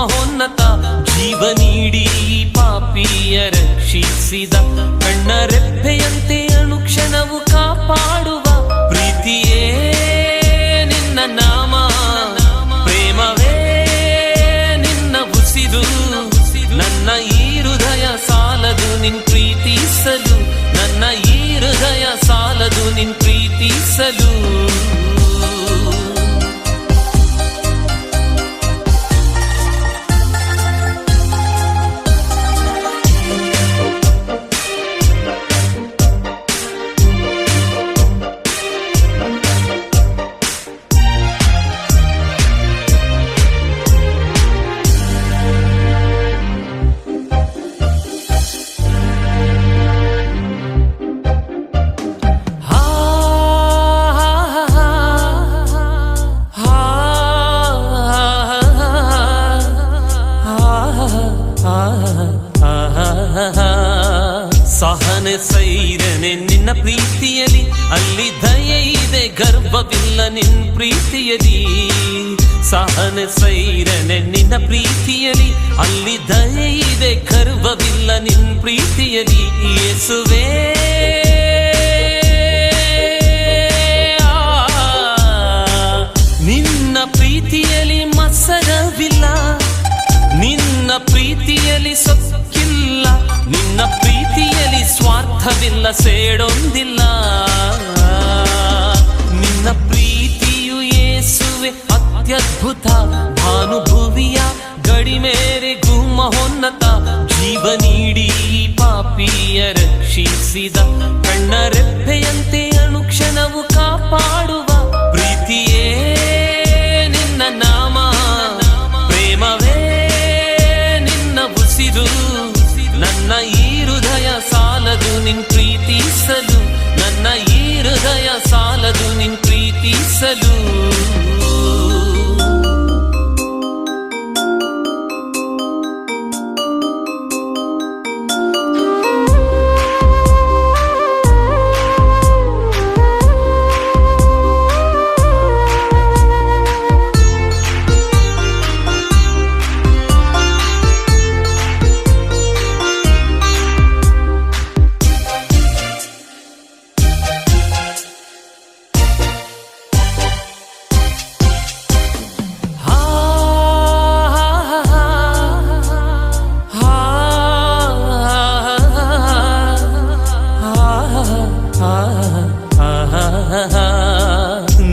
ಮಹೋನ್ನತ, ಜೀವ ನೀಡಿ ಪಾಪಿಯ ರಕ್ಷಿಸಿದ, ಕಣ್ಣರೆಪ್ಪೆಯಂತೆ ಅನುಕ್ಷಣವು ಕಾಪಾಡುವ ಪ್ರೀತಿಯೇ ನಿನ್ನ ನಾಮ, ಪ್ರೇಮವೇ ನಿನ್ನ ಉಸಿರು. ನನ್ನ ಈ ಹೃದಯ ಸಾಲದು ನಿನ್ ಪ್ರೀತಿಸಲು, ನನ್ನ ಈ ಹೃದಯ ಸಾಲದು ನಿನ್ ಪ್ರೀತಿಸಲು. ಸಹನೆ ಸೈರನೆ ನಿನ್ನ ಪ್ರೀತಿಯಲಿ, ಅಲ್ಲಿ ದಯೆ ಇದೆ ಗರ್ವವಿಲ್ಲ ನಿನ್ ಪ್ರೀತಿಯಲಿ. ಸಹನೆ ಸೈರನೆ ನಿನ್ನ ಪ್ರೀತಿಯಲಿ, ಅಲ್ಲಿ ದಯೆ ಇದೆ ಗರ್ವವಿಲ್ಲ ನಿನ್ ಪ್ರೀತಿಯಲಿ. ಯೇಸುವೇ ನಿನ್ನ ಪ್ರೀತಿಯಲಿ ಮತ್ಸರವಿಲ್ಲ, ನಿನ್ನ ಪ್ರೀತಿಯಲಿ ಸೊಕ್ಕಿಲ್ಲ, ನಿನ್ನ ಪ್ರೀತಿಯಲಿ ಸ್ವಾರ್ಥವಿಲ್ಲ, ಸೇಡೊಂದಿಲ್ಲ. ನಿನ್ನ ಪ್ರೀತಿಯು ಯೇಸುವೆ ಅತ್ಯದ್ಭುತ, ಭಾನುಭುವಿಯ ಗಡಿಮೇರೆಗೂ ಮಹೋನ್ನತ, ಜೀವ ನೀಡಿ ಪಾಪಿಯ ರಕ್ಷಿಸಿದ, ಕಣ್ಣರೆಪ್ಪೆಯಂತೆ ಅನುಕ್ಷಣವು ಕಾಪಾಡುವ ಪ್ರೀತಿಯೇ ನಿನ್ನ ನಾಮ, ಪ್ರೇಮವೇ ನಿನ್ನ ಉಸಿರು. ನನ್ನ ಈ ಹೃದಯ ಸಾಲದು ನಿನ್ ಪ್ರೀತಿಸಲು, ನನ್ನ ಈ ಹೃದಯ ಸಾಲದು ನಿನ್ ಪ್ರೀತಿಸಲು.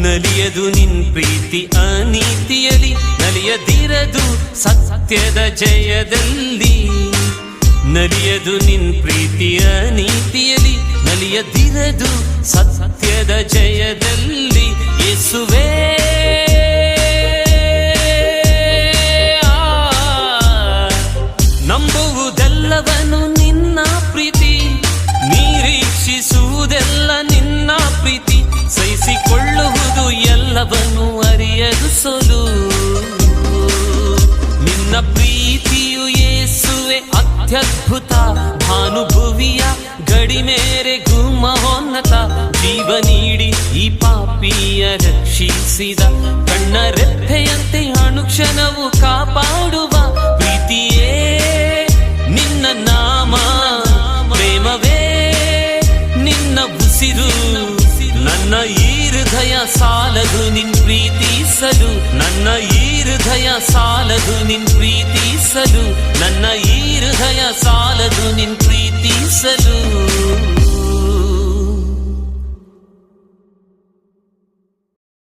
ನಲಿಯದು ನಿನ್ ಪ್ರೀತಿ ಅನೀತಿಯಲಿ, ನಲಿಯದಿರದು ಸತ್ಯದ ಜಯದಲ್ಲಿ. ನಲಿಯದು ನಿನ್ ಪ್ರೀತಿ ಅನೀತಿಯಲಿ, ನಲಿಯದಿರದು ಸತ್ಯದ ಜಯದಲ್ಲಿ. ಯೇಸುವೇ ನಂಬುವುದೆಲ್ಲವನು ನಿನ್ನ ಪ್ರೀತಿ, ನಿರೀಕ್ಷಿಸುವುದೆಲ್ಲ ನಿನ್ನ ಪ್ರೀತಿ, ಸಹಿಸಿಕೊಳ್ಳುವುದು ಎಲ್ಲವನ್ನೂ ಅರಿಯದು ಸೊಲು. ನಿನ್ನ ಪ್ರೀತಿಯು ಯೇಸುವೆ ಅತ್ಯದ್ಭುತ, ಭಾನುಭುವಿಯ ಗಡಿಮೇರೆಗೂ ಮಹೋನ್ನತ, ಜೀವ ನೀಡಿ ಈ ಪಾಪಿಯ ರಕ್ಷಿಸಿದ, ಕಣ್ಣರೆಪ್ಪೆಯಂತೆ ಅನುಕ್ಷಣವು ಕಾಪಾಡುವ ಪ್ರೀತಿಯೇ ನಿನ್ನ ನಾಮ, ಪ್ರೇಮವೇ ನಿನ್ನ ಉಸಿರು. ನನ್ನ ಈ ಹೃದಯ ಸಾಲದು ನಿನ್ ಪ್ರೀತಿಸಲು, ನನ್ನ ಈ ಹೃದಯ ಸಾಲದು ನಿನ್ ಪ್ರೀತಿಸಲು, ನನ್ನ ಈ ಹೃದಯ ಸಾಲದು ನಿನ್ ಪ್ರೀತಿಸಲು.